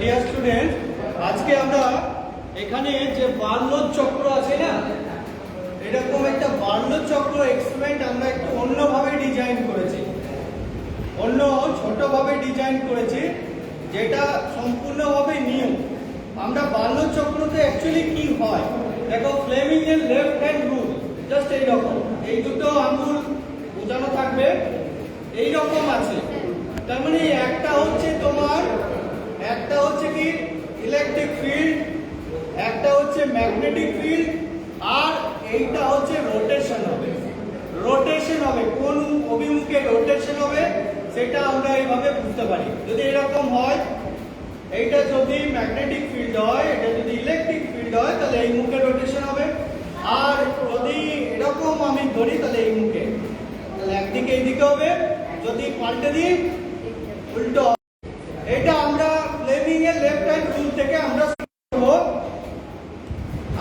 Dear student, আজকে আমরা এখানে যে বার্নৌলি চক্র আছে না, এরকম একটা বার্নৌলি চক্র এক্সপেরিমেন্ট আমরা একটু অন্যভাবে ডিজাইন করেছি, ছোটভাবে ডিজাইন করেছি, যেটা সম্পূর্ণভাবে নিউ। আমরা বার্নৌলি চক্রতে অ্যাকচুয়ালি কি হয় দেখো, ফ্লেমিং এর লেফট হ্যান্ড রুল জাস্ট এইরকম, এই দুটো আঙ্গুল বোঝানো থাকবে, এইরকম আছে। তার মানে একটা হচ্ছে কি ইলেকট্রিক ফিল্ড, একটা হচ্ছে ম্যাগনেটিক ফিল্ড, আর এইটা হচ্ছে রোটেশন হবে। কোন অভিমুখে রোটেশন হবে সেটা আমরা এইভাবে বুঝতে পারি। যদি এরকম হয়, এইটা যদি ম্যাগনেটিক ফিল্ড হয়, এটা যদি ইলেকট্রিক ফিল্ড হয়, তাহলে এই মুখে রোটেশন হবে। আর যদি এরকম আমি ধরি, তাহলে এই মুখে, তাহলে একদিকে এইদিকে হবে। যদি পাল্টে দিই, উল্টো। এটা আমরা ফ্লেমিং এর লেফট হ্যান্ড রুল থেকে আমরা শিখব।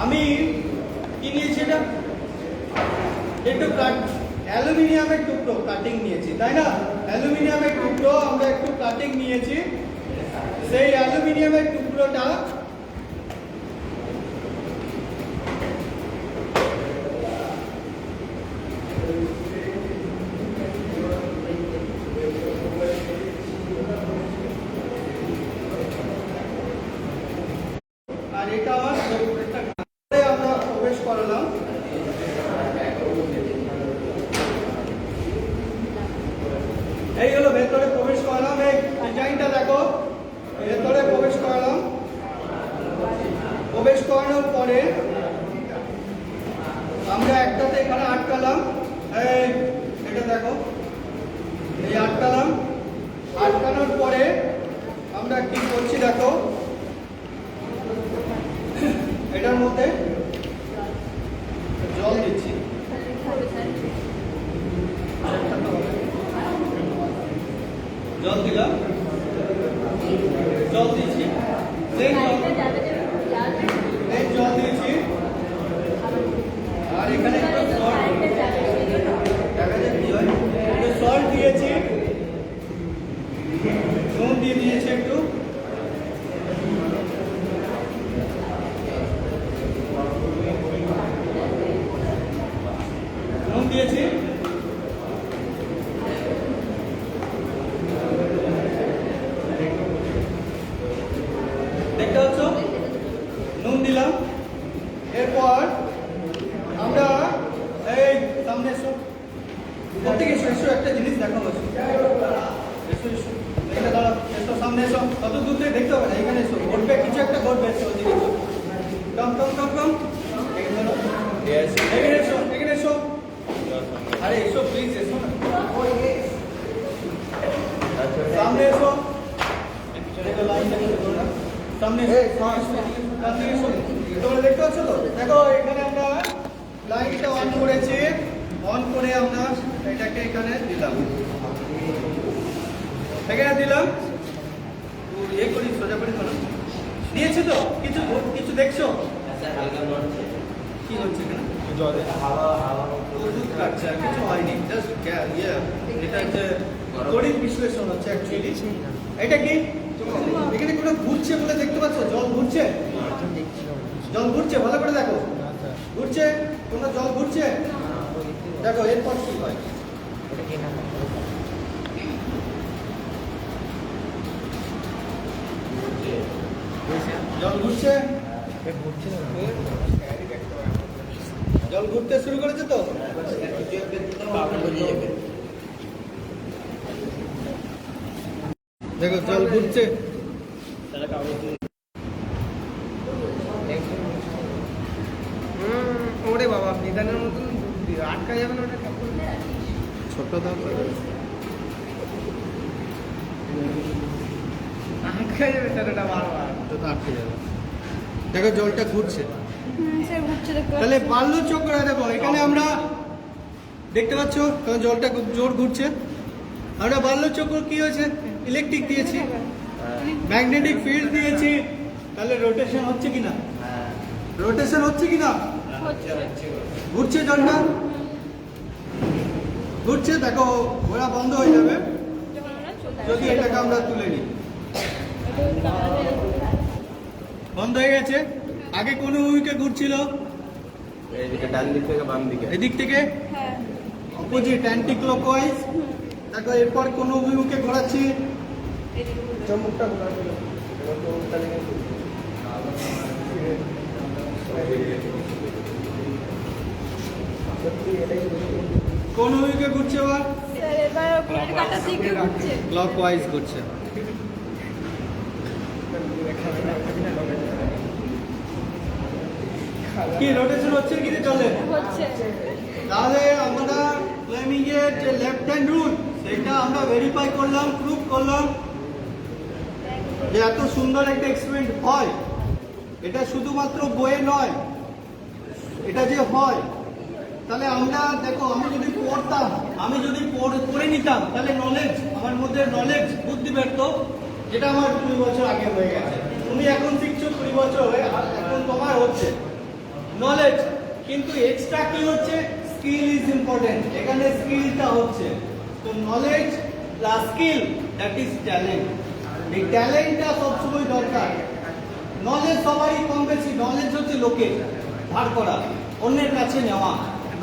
আমি কি নিয়েছি, এটা একটু অ্যালুমিনিয়ামের টুকরো কাটিং নিয়েছি, তাই না? অ্যালুমিনিয়ামের টুকরো আমরা একটু কাটিং নিয়েছি। সেই অ্যালুমিনিয়ামের টুকরোটা আর এটা আমার আমরা প্রবেশ করালাম। এই হলো ভেতরে প্রবেশ করালাম। এই ডিজাইনটা দেখো, ভেতরে প্রবেশ করালাম। প্রবেশ করানোর পরে আমরা একটাতে এখানে আটকালাম। এটা দেখো, এই আটকানোর পরে আমরা কি করছি দেখো, এটার মধ্যে জল দিচ্ছি। জল দিলাম, জল দিচ্ছি, জল দিয়েছি। আর এখানে সল্ট দিয়েছি, নুন দিয়ে দিয়েছি একটু, নুন দিয়েছি। দেখতে পাচ্ছ, নুন দিলাম। এরপর আমরা এই সামনে প্রত্যেকে এসো, একটা জিনিস দেখাবো। এখানে দাঁড়াও, এসো, সামনে এসো। কত দূর থেকে দেখতে হবে না, এখানে এসো, ঘটবে, কিছু একটা ঘটবে। এসো, কম এখানে এসো। আরে এসো, প্লিজ এসো না, সামনে এসো। সামনে তোমরা দেখতে পাচ্ছ তো? দেখো, এখানে আমরা লাইটটা অন করেছি। অন করে আমরা এটাকে এখানে দিলাম, করি, সোজা করে দিয়েছি তো। কিছু দেখছো কি হচ্ছে এখানে? কিছু হয়নি, জাস্ট এটা হচ্ছে তড়িৎ বিশ্লেষণ হচ্ছে অ্যাকচুয়ালি। এটা কি এখানে কোনো ঘুরছে বলে দেখতে পাচ্ছ? জল ঘুরছে, ভালো করে দেখো, ঘুরছে, কোনো জল ঘুরছে। দেখো এরপর কি হয়, জল ঘুরছে, জল ঘুরতে শুরু করেছে তো। দেখো জল ঘুরছে, ওরে বাবা, নিদানের মতন আটকা যাবে না, ওটা ছোট দাও, আটকা যাবে সেটা বারবার, তো আটকে যাবে। দেখো জলটা ঘুরছে, তাহলে বার্নৌলি চক্র। দেখো এখানে আমরা দেখতে পাচ্ছ, জলটা খুব জোর ঘুরছে। আমরা বার্নৌলি চক্র কি হয়েছে, ইলেকট্রিক দিয়েছি, ম্যাগনেটিক ফিল্ড দিয়েছি, তাহলে রোটেশন হচ্ছে কিনা, ঘুরছে, জলটা ঘুরছে। দেখো ঘোরা বন্ধ হয়ে যাবে যদি এটাকে আমরা তুলে নিই। বন্ধ হয়ে গেছে। আগে কোন অভিমুখে ঘুরছিল? এইদিকে ডান দিক থেকে বাম দিকে। এদিক থেকে হ্যাঁ অপোজিট অ্যান্টি ক্লকওয়াইজ। তারপর এরপর কোন অভিমুখে ঘোরাচ্ছি? এদিকে ঘুরবে। চমকটা ঘোরাচ্ছিল। এবার চমকটা দেখে সত্যি এটাই কোন অভিমুখে ঘুরছে এবার? স্যার এবার ঘড়ির কাঁটার দিকে ঘুরছে। ক্লকওয়াইজ ঘুরছে। কি রোটেশন হচ্ছে কি চলে? হচ্ছে তাহলে আমরা ফ্লেমিং এর যে লেফট হ্যান্ড রুল সেটা আমরা ভেরিফাই করলাম, প্রুভ করলাম যে এত সুন্দর একটা এক্সপেরিমেন্ট হয়। এটা শুধুমাত্র বইয়ে নয়, এটা যে হয়। তাহলে আমরা দেখো, আমি যদি পড়তাম, আমি যদি পড়ে নিতাম, তাহলে নলেজ, আমার মধ্যে নলেজ বুদ্ধি বেরতো, যেটা আমার 20 বছর আগে হয়ে গেছে। তুমি এখন শিখছো 20 বছর হয়ে, আর এখন তোমার হচ্ছে নলেজ। কিন্তু এক্সট্রা কি হচ্ছে? Skill is important. এখানে স্কিলটা হচ্ছে, তো knowledge plus skill, that is talent. এই ট্যালেন্টটা সবসময় দরকার। নলেজ সবারই কম বেশি। নলেজ হচ্ছে লোকের ধার করা, অন্যের কাছে নেওয়া।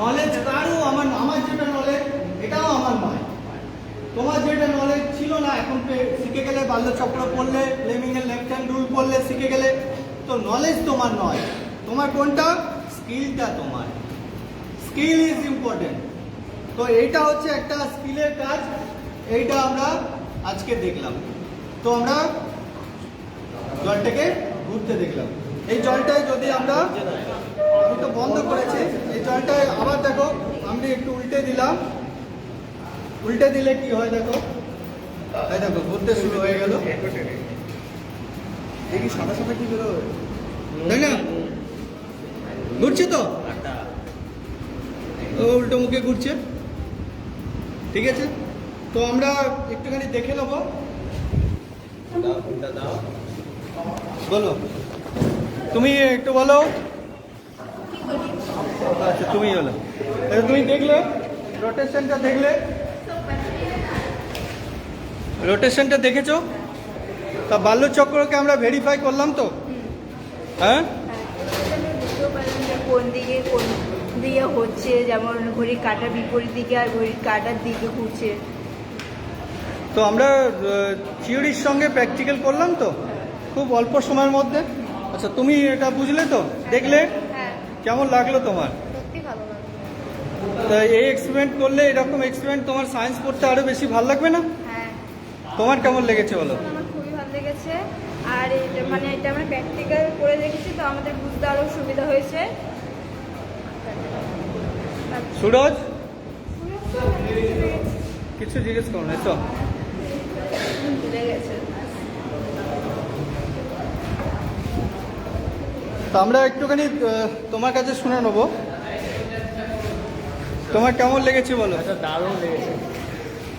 নলেজ কারও, আমার যেটা নলেজ এটাও আমার নয়। তোমার যেটা নলেজ ছিল না, এখন শিখে গেলে, বাল্যচক্র পড়লে, ফ্লেমিং এর লেফট হ্যান্ড রুল পড়লে, শিখে গেলে, তো নলেজ তোমার নয়। তোমার কোনটা? স্কিলটা তোমার। Skill is important. তো এইটা হচ্ছে একটা স্কিলের কাজ। এইটা আমরা আজকে দেখলাম। তো আমরা জলটাকে ঘুরতে দেখলাম। এই জলটায় যদি আমরা, আমি তো বন্ধ করেছি, এই জলটায় আবার দেখো, আমি একটু উল্টে দিলাম। উল্টে দিলে কি হয় দেখো, এই দেখো ঘুরতে শুরু হয়ে গেল। দেখি সাদা সাদা কি বেরোয়? তাই না? ঘুরছে তো, ও উল্টো মুখে ঘুরছে। ঠিক আছে, তো আমরা একটুখানি দেখে নেবো। দাও, কোনটা দাও? বলো, তুমি একটু বলো। আচ্ছা, তুমি বলো। তুমি দেখলে রোটেশনটা, দেখলে রোটেশনটা দেখেছো? তা বাল্যচক্রকে আমরা ভেরিফাই করলাম তো, হ্যাঁ? বুঝতেও পারলাম যে কোন দিকে হচ্ছে, যেমন ঘড়ির কাঁটার বিপরীত দিকে আর ঘড়ির কাঁটার দিকে ঘুরছে। তো আমরা থিওরির সঙ্গে প্র্যাকটিক্যাল করলাম তো খুব অল্প সময়ের মধ্যে। আচ্ছা, তুমি এটা বুঝলে তো, দেখলে হ্যাঁ কেমন লাগলো তোমার? সত্যি ভালো লাগলো। তা এই এক্সপেরিমেন্ট করলে, এরকম এক্সপেরিমেন্ট তোমার সায়েন্স পড়তে আরো বেশি ভালো লাগবে না? হ্যাঁ তোমার কেমন লেগেছে বলো? আমার খুবই ভালো লেগেছে। আর এটা এটা আমরা প্র্যাকটিক্যাল করে দেখেছি, তো আমাদের বুঝতে আরও সুবিধা হয়েছে। সুরজ, কিছু জিজ্ঞেস করো না তো। ভুলে গেছে। তো আমরা একটুখানি তোমার কাছে শুনে নেবো, তোমার কেমন লেগেছে বলো? আচ্ছা, দারুণ লেগেছে।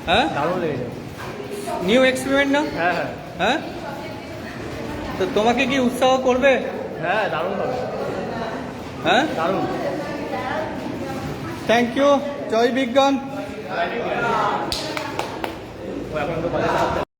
হ্যাঁ, দারুণ লেগেছে। নিউ এক্সপেরিমেন্ট না? হ্যাঁ হ্যাঁ হ্যাঁ, তো তোমাকে কি উৎসাহ করবে? হ্যাঁ, দারুণ হবে। হ্যাঁ, দারুণ। Thank you. জয় বিজ্ঞান। ও এখন তো বাজে